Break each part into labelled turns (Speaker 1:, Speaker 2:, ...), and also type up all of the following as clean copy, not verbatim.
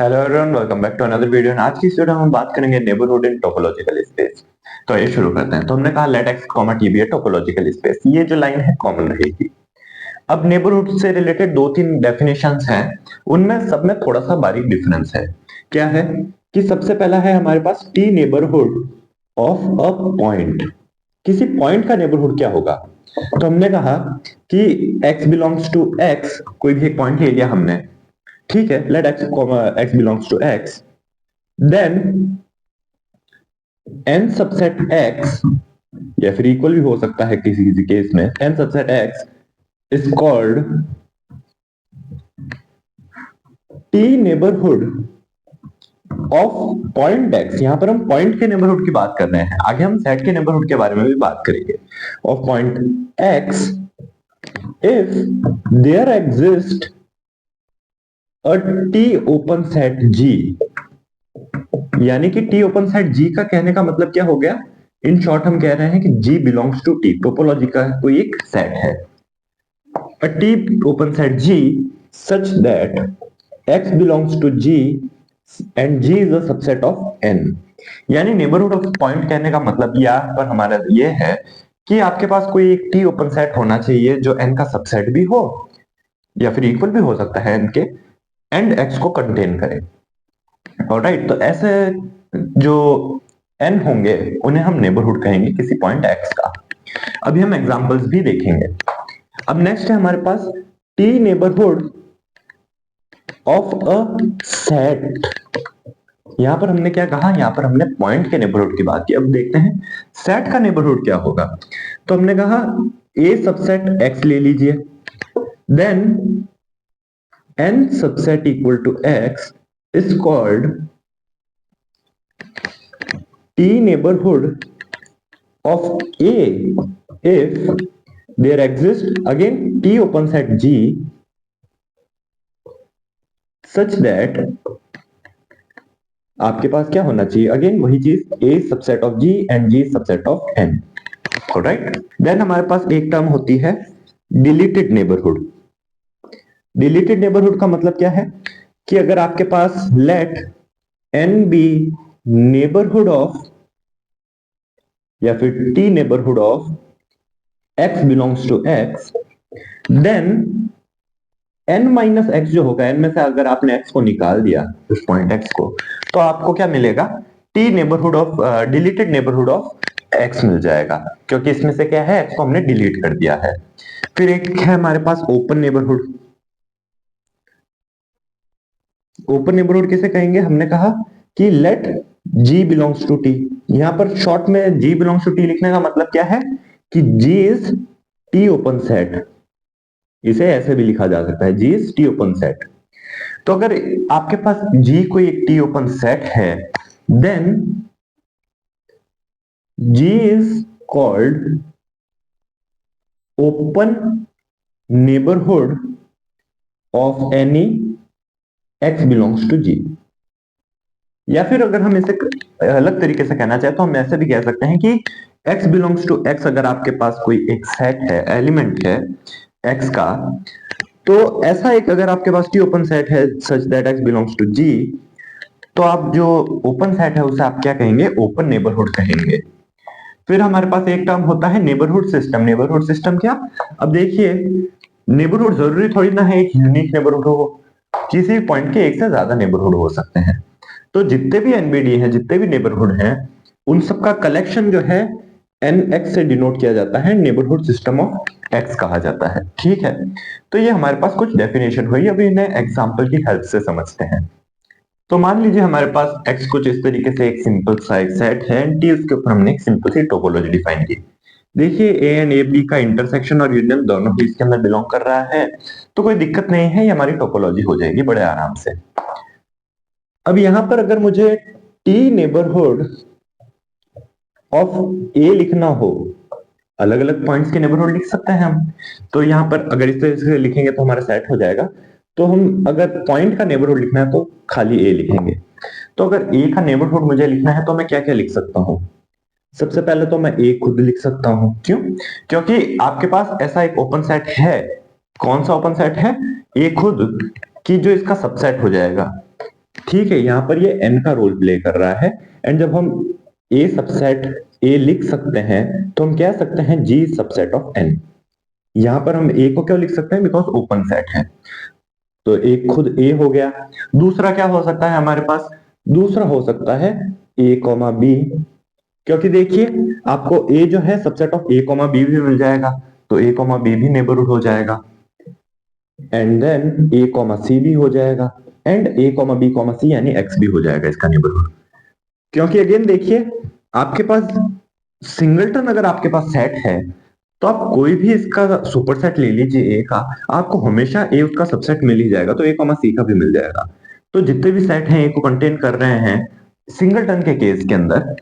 Speaker 1: Hello everyone, welcome back to another video. आज की इस वीडियो में हम बात करेंगे नेबरहुड इन टोपोलॉजिकल स्पेस। तो ये शुरू करते हैं। तो हमने कहा let x comma T be a topological space. ये जो लाइन है कॉमन रहेगी। अब नेबरहुड से रिलेटेड दो तीन डेफिनेशंस हैं, उनमें सब में थोड़ा सा बारीक डिफरेंस है। क्या है कि सबसे पहला है हमारे पास T neighbourhood of a point. किसी पॉइंट का नेबरहुड क्या होगा? तो हमने कहा कि x बिलोंग्स टू x, कोई भी एक पॉइंट ले लिया हमने, ठीक है। Let x belongs to x, then n subset x, या फिर इक्वल भी हो सकता है किसी किसी केस में, n subset x is called t neighbourhood of point x। यहां पर हम पॉइंट के नेबरहुड की बात कर रहे हैं, आगे हम सेट के नेबरहुड के बारे में भी बात करेंगे। Of point x if there exist a t open set g। यानी कि टी ओपन सेट जी का कहने का मतलब क्या हो गया? इन शॉर्ट हम कह रहे हैं कि G belongs to T, topology का कोई एक सेट है। A T open set G such that x belongs to G and G is a subset of n। यानी नेबरहुड ऑफ पॉइंट कहने का मतलब यहाँ पर हमारा ये है कि आपके पास कोई एक टी ओपन सेट होना चाहिए जो n का सबसेट भी हो या फिर इक्वल भी हो सकता है n के, एंड x को कंटेन करे। ऑलराइट, तो ऐसे जो n होंगे उन्हें हम नेबरहुड कहेंगे किसी पॉइंट x का। अभी हम एग्जांपल्स भी देखेंगे। अब नेक्स्ट है हमारे पास t neighbourhood of a set. यहां पर हमने क्या कहा? यहां पर हमने पॉइंट के नेबरहुड की बात की। अब देखते हैं सेट का नेबरहुड क्या होगा। तो हमने कहा a सबसेट x ले लीजिए, then n subset equal to x is called t neighborhood of A if there exists again T open set G such that आपके पास क्या होना चाहिए? अगेन वही चीज, A subset of G and G subset of N। Right, then हमारे पास एक term होती है डिलीटेड नेबरहुड। डिलीटेड नेबरहुड का मतलब क्या है कि अगर आपके पास let n be neighbourhood of या फिर t neighbourhood of x belongs to x, then n minus X जो होगा, n में से अगर आपने x को निकाल दिया, उस पॉइंट x को, तो आपको क्या मिलेगा? t neighbourhood of deleted neighbourhood of x मिल जाएगा, क्योंकि इसमें से क्या है, x को हमने डिलीट कर दिया है। फिर एक है हमारे पास ओपन नेबरहुड। ओपन नेबरहुड किसे कहेंगे? हमने कहा कि let g belongs to t। यहां पर शॉर्ट में g बिलोंग्स टू t लिखने का मतलब क्या है कि g is t open set. इसे ऐसे भी लिखा जा सकता है, G is T open set. तो अगर आपके पास G कोई एक टी ओपन सेट है, then G is called open neighbourhood of any x belongs to G। या फिर अगर हम इसे अलग तरीके से कहना चाहे तो हम ऐसे भी कह सकते हैं कि x बिलोंग्स टू x, अगर आपके पास कोई एक सेट है, एलिमेंट है x का, तो ऐसा एक अगर आपके पास टी ओपन सेट है such that x belongs to G, तो आप जो ओपन सेट है उसे आप क्या कहेंगे? ओपन नेबरहुड कहेंगे। फिर हमारे पास एक टर्म होता है नेबरहुड सिस्टम। नेबरहुड सिस्टम क्या? अब देखिए, नेबरहुड जरूरी थोड़ी ना है एक यूनिक नेबरहुड हो, किसी पॉइंट के एक से ज्यादा नेबरहुड हो सकते हैं। तो जितने भी एनबीडी हैं, जितने भी नेबरहुड हैं, उन सबका कलेक्शन जो है एनएक्स से डिनोट किया जाता है, नेबरहुड सिस्टम ऑफ एक्स कहा जाता है। ठीक है, तो ये हमारे पास कुछ डेफिनेशन हुई। अभी इन्हें एग्जाम्पल की हेल्प से समझते हैं। तो मान लीजिए हमारे पास x कुछ इस तरीके से एक सिंपल सा एक सेट है, t उसके ऊपर हमने एक सिंपल सी टोपोलॉजी डिफाइन की। देखिए a एंड ए बी का इंटरसेक्शन और यूनियन दोनों ही इसके अंदर बिलोंग कर रहा है, तो कोई दिक्कत नहीं है, ये हमारी टोपोलॉजी हो जाएगी बड़े आराम से। अब यहां पर अगर मुझे t नेबरहुड ऑफ a लिखना हो, अलग अलग पॉइंट्स के नेबरहुड लिख सकते हैं हम। तो यहां पर अगर इस तरह से लिखेंगे तो हमारा सेट हो जाएगा। तो हम अगर पॉइंट का नेबरहुड लिखना है तो खाली a लिखेंगे। तो अगर a का नेबरहुड मुझे लिखना है तो मैं क्या क्या लिख सकता हूं? सबसे पहले तो मैं a खुद लिख सकता हूं। क्यों? क्योंकि आपके पास ऐसा एक ओपन सेट है। कौन सा ओपन सेट है? a खुद, कि जो इसका सबसेट हो जाएगा। ठीक है, यहाँ पर ये n का रोल प्ले कर रहा है। एंड जब हम a सबसेट a लिख सकते हैं तो हम कह सकते हैं g सबसेट ऑफ n। यहाँ पर हम a को क्यों लिख सकते हैं, बिकॉज ओपन सेट है। तो एक खुद a हो गया। दूसरा क्या हो सकता है हमारे पास, दूसरा हो सकता है a कॉमा b, क्योंकि देखिए आपको a जो है subset of a comma b भी मिल जाएगा, तो a कॉमा b भी नेबरहुड हो जाएगा। And then a comma c भी हो जाएगा, and a comma b comma c यानी x भी हो जाएगा इसका नेबरहुड। क्योंकि अगेन देखिए आपके पास सिंगलटन अगर आपके पास सेट है तो आप कोई भी इसका सुपर सेट ले लीजिए ए का, आपको हमेशा ए उसका सबसेट मिल ही जाएगा, तो ए कॉमा सी का भी मिल जाएगा। तो जितने भी सेट हैं ए को कंटेन कर रहे हैं, सिंगलटन के केस के अंदर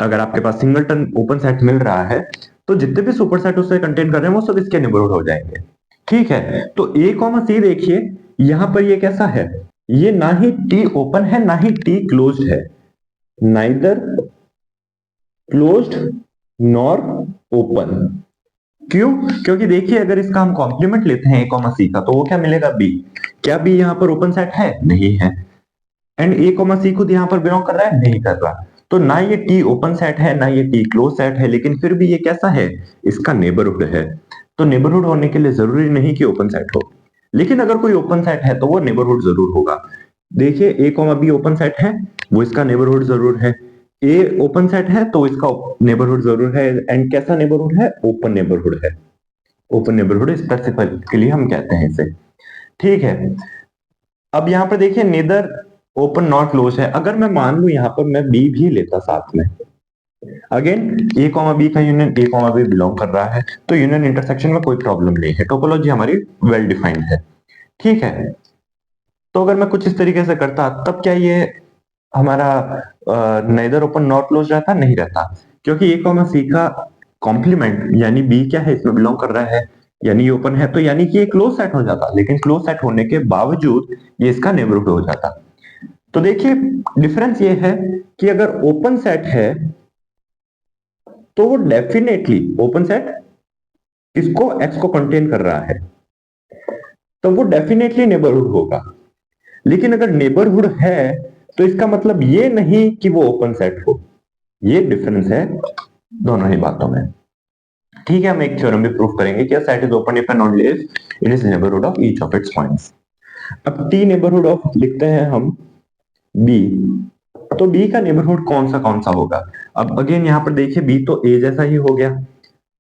Speaker 1: अगर आपके पास सिंगलटन ओपन सेट मिल रहा है तो जितने भी सुपर सेट उससे कंटेन कर रहे हैं वो सब इसके नेबरहुड हो जाएंगे। ठीक है, तो ए कॉमा सी देखिए यहां पर ये कैसा है, ये ना ही टी ओपन है ना ही टी क्लोज्ड है, नाइदर क्लोज्ड नॉर ओपन। क्यों, क्योंकि देखिए अगर इसका हम कॉम्प्लीमेंट लेते हैं ए कॉमा सी का तो वो क्या मिलेगा बी। क्या बी यहाँ पर ओपन सेट है, नहीं है। एंड ए कॉमा सी खुद यहाँ पर बिलोंग कर रहा है, नहीं कर रहा। तो ना ये टी ओपन सेट है ना ये टी क्लोज सेट है, लेकिन फिर भी ये कैसा है, इसका नेबरहुड है। तो नेबरहुड होने के लिए जरूरी नहीं कि ओपन सेट हो, लेकिन अगर कोई ओपन सेट है तो वो नेबरहुड जरूर होगा। देखिए ए कॉमा बी ओपन सेट है, वो इसका नेबरहुड जरूर है। ए ओपन सेट है तो इसका नेबरहुड जरूर है। एंड कैसा नेबरहुड है, ओपन नेबरहुड है। ओपन नेबरहुड स्पेसिफिकली हम कहते हैं इसे। ठीक है, अब यहाँ पर देखिए नेदर ओपन नॉट क्लोज है। अगर मैं मान लू यहाँ पर मैं बी भी लेता साथ में, अगेन ए कॉमा बी का union A comma B belong कर रहा है, तो यूनियन इंटरसेक्शन में कोई प्रॉब्लम नहीं है, टोपोलॉजी हमारी वेल डिफाइंड है। ठीक है, तो अगर मैं कुछ इस तरीके से करता तब क्या ये हमारा नेदर ओपन नॉट क्लोज रहता, नहीं रहता, क्योंकि ए कॉमा सी का कॉम्प्लीमेंट यानी बी क्या है, इसमें बिलोंग कर रहा है, यानी ये ओपन है, तो यानी कि ये क्लोज सेट हो जाता। लेकिन क्लोज सेट होने के बावजूद ये इसका नेबरहुड हो जाता। तो देखिए डिफरेंस ये है कि अगर ओपन सेट है तो वो डेफिनेटली ओपन सेट इसको एक्स को कंटेन कर रहा है, तो वो डेफिनेटली नेबरहुड होगा। लेकिन अगर नेबरहुड है तो इसका मतलब ये नहीं कि वो ओपन सेट हो। ये डिफरेंस है दोनों ही बातों में। ठीक है, हम एक थ्योरम भी प्रूफ करेंगे कि set is open if and only if it is neighbourhood of each of it's points. अब टी नेबरहुड ऑफ लिखते हैं हम बी, तो बी का नेबरहुड कौन सा होगा। अब अगेन यहाँ पर देखिए बी तो ए जैसा ही हो गया,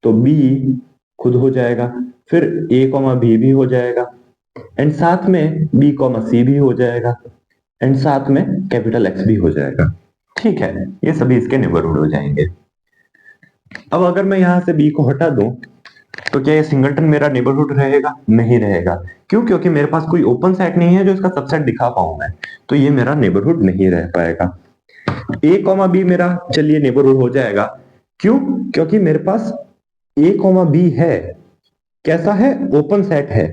Speaker 1: तो बी खुद हो जाएगा, फिर ए कॉमा बी भी हो जाएगा, एंड साथ में बी कॉमा सी भी हो जाएगा, एंड साथ में कैपिटल एक्स भी हो जाएगा। ठीक है, ये सभी इसके नेबरहुड हो जाएंगे। अब अगर मैं यहां से बी को हटा दूं तो क्या ये सिंगलटन मेरा नेबरहुड रहेगा, नहीं रहेगा। क्यों, क्योंकि मेरे पास कोई ओपन सेट नहीं है जो इसका सबसेट दिखा पाऊं मैं, तो ये मेरा नेबरहुड नहीं रह पाएगा। ए कॉमा बी मेरा चलिए नेबरहुड हो जाएगा। क्यों, क्योंकि मेरे पास ए कॉमा बी है, कैसा है, ओपन सेट है।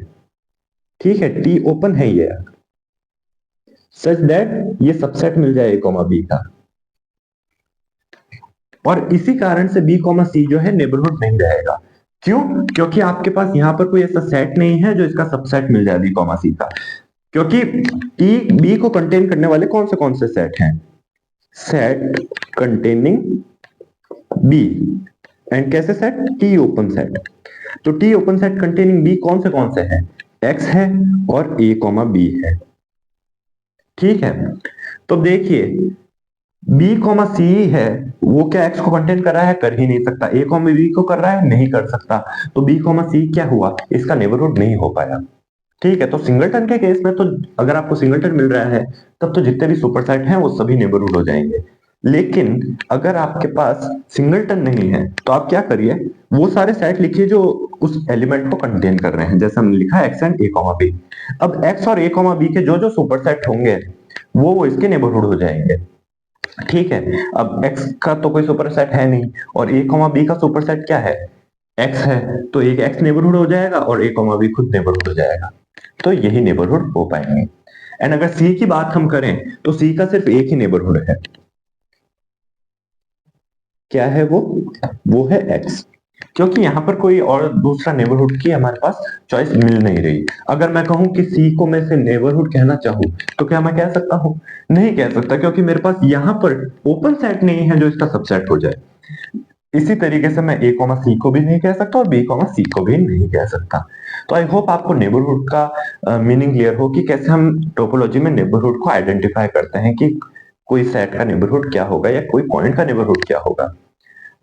Speaker 1: ठीक है, टी ओपन है ये, सच दैट ये सबसेट मिल जाए ए कॉमा बी का, और इसी कारण से बी कॉमा सी जो है नेबरहुड नहीं रहेगा। क्यों, क्योंकि आपके पास यहां पर कोई ऐसा सेट नहीं है जो इसका सबसेट मिल जाए बी कॉमा सी का। क्योंकि टी बी को कंटेन करने वाले कौन से सेट हैं, सेट कंटेनिंग बी। एंड कैसे सेट, टी ओपन सेट। तो T open set containing B कौन से हैं, एक्स है और ए कॉमा बी है। ठीक है, तो देखिए बी कॉमा सी है, वो क्या एक्स को कंटेन कर रहा है, कर ही नहीं सकता। ए कॉमा बी को कर रहा है, नहीं कर सकता। तो बी कॉमा सी क्या हुआ, इसका नेबरहुड नहीं हो पाया। ठीक है, तो सिंगलटन के केस में तो अगर आपको सिंगलटन मिल रहा है तब तो जितने भी सुपरसेट हैं वो सभी नेबरहुड हो जाएंगे। लेकिन अगर आपके पास सिंगलटन नहीं है तो आप क्या करिए, वो सारे सेट लिखिए जो उस एलिमेंट को कंटेन कर रहे हैं, जैसे हमने लिखा है X and A comma B. अब एक्स और ए कॉमा बी के जो सुपरसेट होंगे वो इसके नेबरहुड हो जाएंगे। ठीक है, अब x का तो कोई सुपरसेट है नहीं और a कॉमा b का सुपरसेट क्या है, x है, तो एक x नेबरहुड हो जाएगा और a कॉमा b खुद नेबरहुड हो जाएगा, तो यही नेबरहुड हो पाएंगे। एंड अगर c की बात हम करें तो c का सिर्फ एक ही नेबरहुड है, क्या है वो है x। क्योंकि यहाँ पर कोई और दूसरा नेबरहुड की हमारे पास चॉइस मिल नहीं रही। अगर मैं कहूं कि सी को मैं से नेबरहुड कहना चाहूं तो क्या मैं कह सकता हूं? नहीं कह सकता, क्योंकि मेरे पास यहाँ पर ओपन सेट नहीं है जो इसका सबसेट हो जाए। इसी तरीके से मैं ए कॉमा सी को भी नहीं कह सकता और बी कॉमा सी को भी नहीं कह सकता। तो आई होप आपको नेबरहुड का मीनिंग क्लियर हो कि कैसे हम टोपोलॉजी में नेबरहुड को आइडेंटिफाई करते हैं कि कोई सेट का नेबरहुड क्या होगा या कोई पॉइंट का नेबरहुड क्या होगा।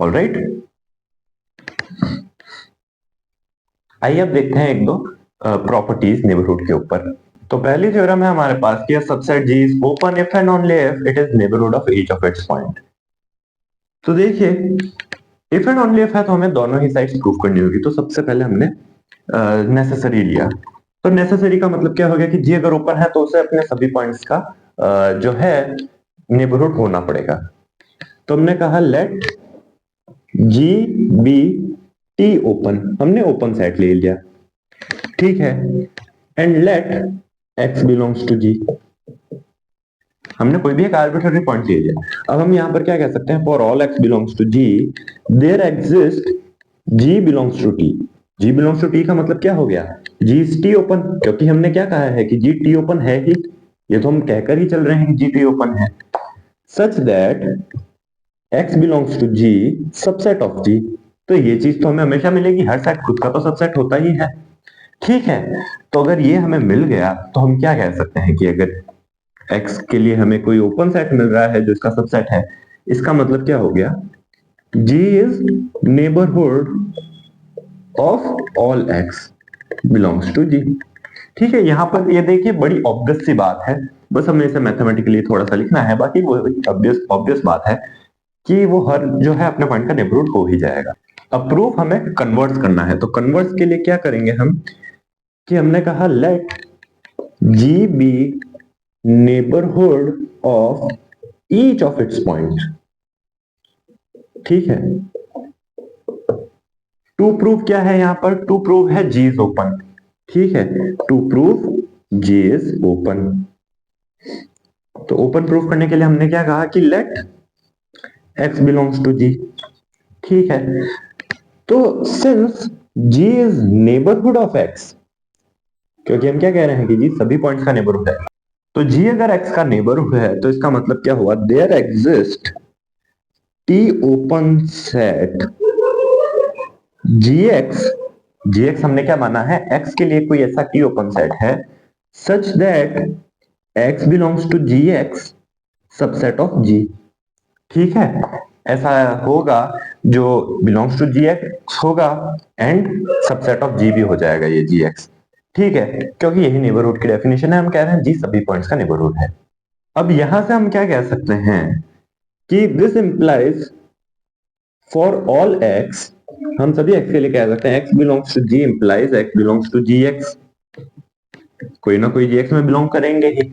Speaker 1: ऑलराइट, आइए अब देखते हैं एक दो प्रॉपर्टीज नेबरहुड के ऊपर। तो पहली थ्योरम है हमारे पास कि subset G is open if and only if it is neighbourhood of each of its point. तो देखिए, इफ एंड ओनली इफ है तो हमें दोनों ही साइड्स प्रूव करनी होगी। तो सबसे पहले हमने नेसेसरी लिया। तो नेसेसरी का मतलब क्या हो गया कि जी अगर ओपन है तो उसे अपने सभी पॉइंट्स का जो है नेबरहुड होना पड़ेगा। तो हमने कहा let G be T open, हमने ओपन सेट ले लिया, ठीक है। And let X belongs to G, हमने कोई भी एक आर्बिट्ररी पॉइंट ले लिया। अब हम यहां पर क्या कह सकते हैं, for all X belongs to G there exist G belongs to T. G belongs to T का मतलब क्या हो गया, जी इज टी ओपन, क्योंकि हमने क्या कहा है कि जी टी ओपन है ही, ये तो हम कहकर ही चल रहे हैं कि जी टी ओपन है। Such that X belongs to G subset of G, तो ये चीज तो हमें हमेशा मिलेगी, हर सेट खुद का तो सबसेट होता ही है, ठीक है। तो अगर ये हमें मिल गया तो हम क्या कह सकते हैं कि अगर x के लिए हमें कोई ओपन सेट मिल रहा है जो इसका सबसेट है, इसका मतलब क्या हो गया, g is neighbourhood of all x belongs to g। ठीक है, यहां पर ये देखिए बड़ी ऑब्वियस सी बात है, बस हमें इसे मैथमेटिकली थोड़ा सा लिखना है, बाकी वो ऑब्वियस ऑब्वियस बात है कि वो हर जो है अपने पॉइंट का नेबरहुड हो ही जाएगा। अब प्रूफ हमें कन्वर्ट्स करना है, तो कन्वर्ट्स के लिए क्या करेंगे हम कि हमने कहा let G be neighbourhood of each of its point, ठीक है। टू प्रूफ क्या है यहां पर, टू प्रूफ है जी इज ओपन, ठीक है, to proof G is open. तो ओपन प्रूफ करने के लिए हमने क्या कहा कि let X belongs to G, ठीक है। तो since G is neighbourhood of X, क्योंकि हम क्या कह रहे हैं कि जी सभी पॉइंट्स का नेबरहुड है, तो जी अगर एक्स का नेबरहुड है तो इसका मतलब क्या हुआ, there exist T open set G X हमने क्या माना है, एक्स के लिए कोई ऐसा टी ओपन सेट है such that X belongs to G X subset of G, ठीक है। ऐसा होगा जो बिलोंग्स टू जी एक्स होगा एंड सबसेट ऑफ जी भी हो जाएगा ये जी एक्स, ठीक है, क्योंकि यही नेबरहुड की डेफिनेशन है, हम कह रहे हैं जी सभी पॉइंट्स का नेबरहुड है। अब यहां से हम क्या कह सकते हैं कि this implies for all X, हम सभी एक्स के लिए कह सकते हैं X belongs to G implies X belongs to G X, कोई ना कोई जी एक्स में बिलोंग करेंगे ही,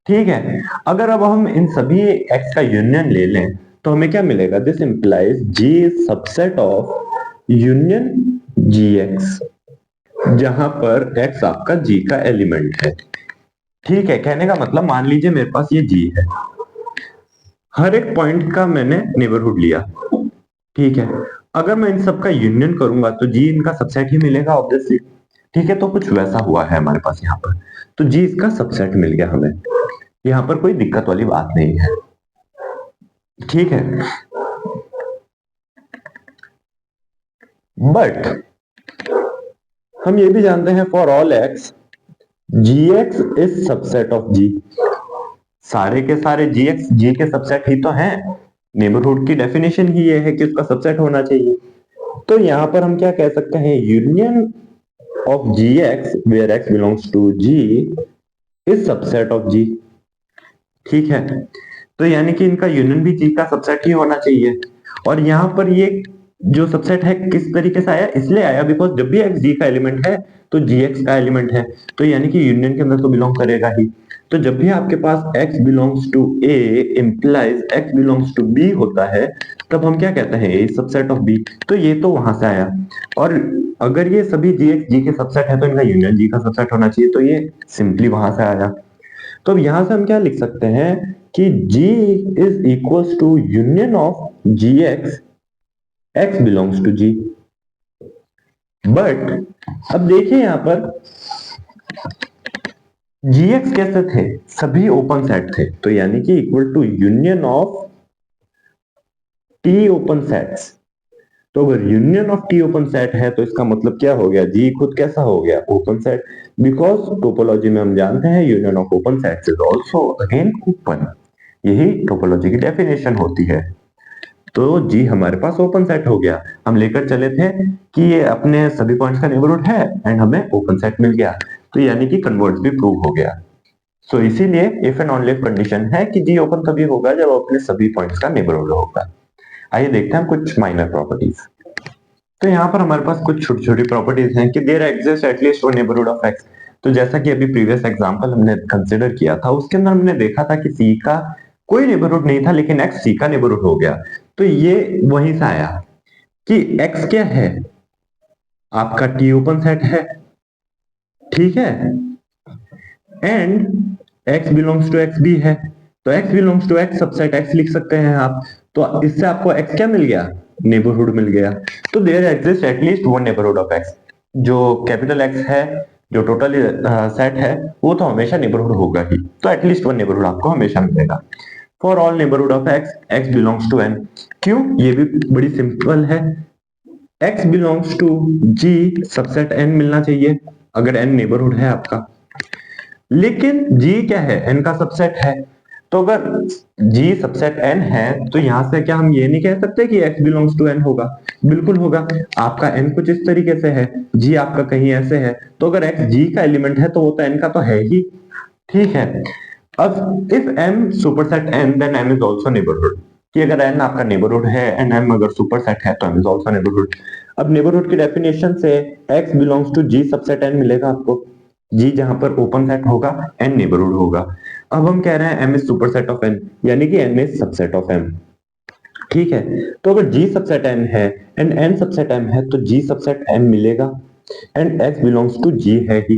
Speaker 1: ठीक है। अगर अब हम इन सभी एक्स का यूनियन ले लें तो हमें क्या मिलेगा, this implies G is subset of union G X, जहां पर एक्स आपका जी का एलिमेंट है, ठीक है। कहने का मतलब मान लीजिए मेरे पास ये जी है, हर एक पॉइंट का मैंने नेबरहुड लिया, ठीक है। अगर मैं इन सब का यूनियन करूंगा तो जी इनका सबसेट ही मिलेगा ऑब्वियसली, ठीक है। तो कुछ वैसा हुआ है हमारे पास यहाँ पर, तो जी इसका सबसेट मिल गया हमें, यहाँ पर कोई दिक्कत वाली बात नहीं है, ठीक है। बट हम ये भी जानते हैं for all X G X is subset of G, सारे के सारे जी एक्स जी के सबसेट ही तो हैं, नेबरहुड की डेफिनेशन ही ये है कि उसका सबसेट होना चाहिए। तो यहां पर हम क्या कह सकते हैं, union of G X where X belongs to G is subset of G, ठीक है। तो यानी कि इनका यूनियन भी जी का सबसेट ही होना चाहिए। और यहां पर ये जो सबसेट है किस तरीके से आया, इसलिए आया बिकॉज जब भी एक्स जी का एलिमेंट है तो जी एक्स का एलिमेंट है, तो यानी कि यूनियन के अंदर तो बिलोंग करेगा ही। तो जब भी आपके पास x belongs to a implies x belongs to b होता है, तब हम क्या कहते हैं, a सबसेट ऑफ b। तो ये तो वहां से आया, और अगर ये सभी gx g के सबसेट है तो इनका यूनियन g का सबसेट होना चाहिए, तो ये सिंपली वहां से आया। तो अब यहां से हम क्या लिख सकते हैं कि g is equals to union of gx x belongs to g, but अब देखिए यहां पर gx कैसे थे, सभी ओपन सेट थे, तो यानी कि equal to union of T open sets. तो अगर union of T open set है तो इसका मतलब क्या हो गया, जी खुद कैसा हो गया, ओपन सेट। बिकॉज टोपोलॉजी में हम जानते हैं union of open sets is also again open, यही टोपोलॉजी की डेफिनेशन होती है। तो जी हमारे पास ओपन सेट हो गया, हम लेकर चले थे कि ये अपने सभी पॉइंट्स का नेबरहुड है एंड हमें ओपन सेट मिल गया, तो यानी कि कन्वर्ट भी प्रूव हो गया। सो इसीलिए if and only if condition है कि जी ओपन तभी होगा जब अपने सभी पॉइंट्स का नेबरहुड होगा। आइए देखते हैं कुछ माइनर प्रॉपर्टीज। तो यहाँ पर हमारे पास कुछ छोटी छोटी प्रॉपर्टीज हैं कि there exist at least one neighbourhood of X. तो जैसा कि अभी प्रीवियस एग्जांपल हमने कंसीडर किया था उसके अंदर हमने देखा था कि सी का कोई नेबरहुड नहीं था लेकिन एक्स सी का नेबरहुड हो गया। तो ये वहीं से आया कि एक्स क्या है, आपका टी ओपन सेट है, ठीक है, and x belongs to x भी है, तो x belongs to x subset x लिख सकते हैं आप। तो इससे आपको x क्या मिल गया, नेबरहुड मिल गया। तो there exist at least one neighbourhood of x। जो कैपिटल X है, जो टोटल सेट है, वो तो हमेशा नेबरहुड होगा ही, तो एटलीस्ट वन नेबरहुड आपको हमेशा मिलेगा। For all neighbourhood of x, x belongs to n। क्यों, ये भी बड़ी सिंपल है, x belongs to g subset n मिलना चाहिए अगर n नेबरहुड है आपका। लेकिन g क्या है, n का सबसेट है, तो अगर g सबसेट n है तो यहां से क्या हम ये नहीं कह सकते कि x बिलोंग्स टू n होगा, बिल्कुल होगा। आपका n कुछ इस तरीके से है, g आपका कहीं ऐसे है, तो अगर x g का एलिमेंट है तो वो तो n का तो है ही, ठीक है। अब if m superset n then m is also neighbourhood, कि अगर n आपका नेबरहुड है एंड m अगर सुपरसेट है तो m इज आल्सो नेबरहुड। अब नेबरहुड की डेफिनेशन से x belongs to g subset n मिलेगा आपको, जी जहां पर ओपन सेट होगा एन नेबरहुड होगा। अब हम कह रहे हैं M is superset of N, यानी कि N is subset of M, ठीक है। तो अगर जी सबसेट एन है एंड एन सबसेट एम है तो जी सबसेट एम मिलेगा and X belongs to G है ही,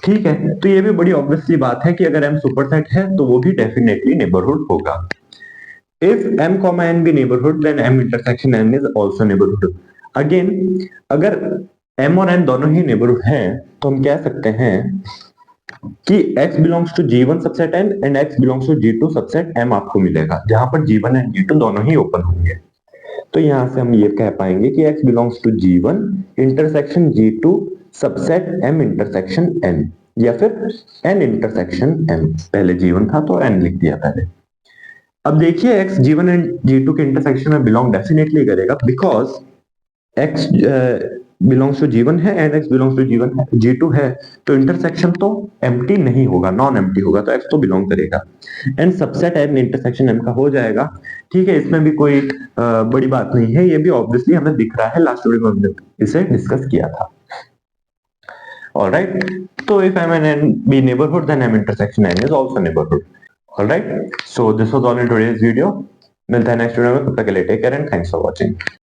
Speaker 1: ठीक है। तो ये भी बड़ी ऑब्वियसली बात है कि अगर एम सुपरसेट है तो वो भी डेफिनेटली नेबरहुड होगा। If m comma n be neighborhood then m intersection n is also neighborhood। Again अगर m और n दोनों ही नेबरहुड हैं तो हम कह सकते हैं कि x belongs to g1 subset n and x belongs to g2 subset m आपको मिलेगा, जहां पर g1 एंड g2 दोनों ही ओपन होंगे। तो यहां से हम ये कह पाएंगे कि x belongs to g1 intersection g2 subset m intersection n, या फिर n इंटरसेक्शन m, पहले g1 था तो n लिख दिया पहले। अब देखिए x g1 एंड g2 के इंटरसेक्शन में बिलोंग डेफिनेटली करेगा because x belongs to g1 है and x belongs to g1 है, g2 है, तो इंटरसेक्शन तो एम्प्टी नहीं होगा, नॉन एम्प्टी होगा, तो x तो बिलोंग करेगा and subset m intersection m का हो जाएगा, ठीक है। इसमें भी कोई बड़ी बात नहीं है, ये भी ऑब्वियसली हमें दिख रहा है, लास्ट वीडियो में हमने इसे डिस्कस किया था। ऑलराइट, तो if m and n be neighborhood then m intersection n is also neighborhood। Alright, so this was all in today's video, मिलता है नेक्स्ट वीडियो में, तब तक के लिए take care and thanks for watching.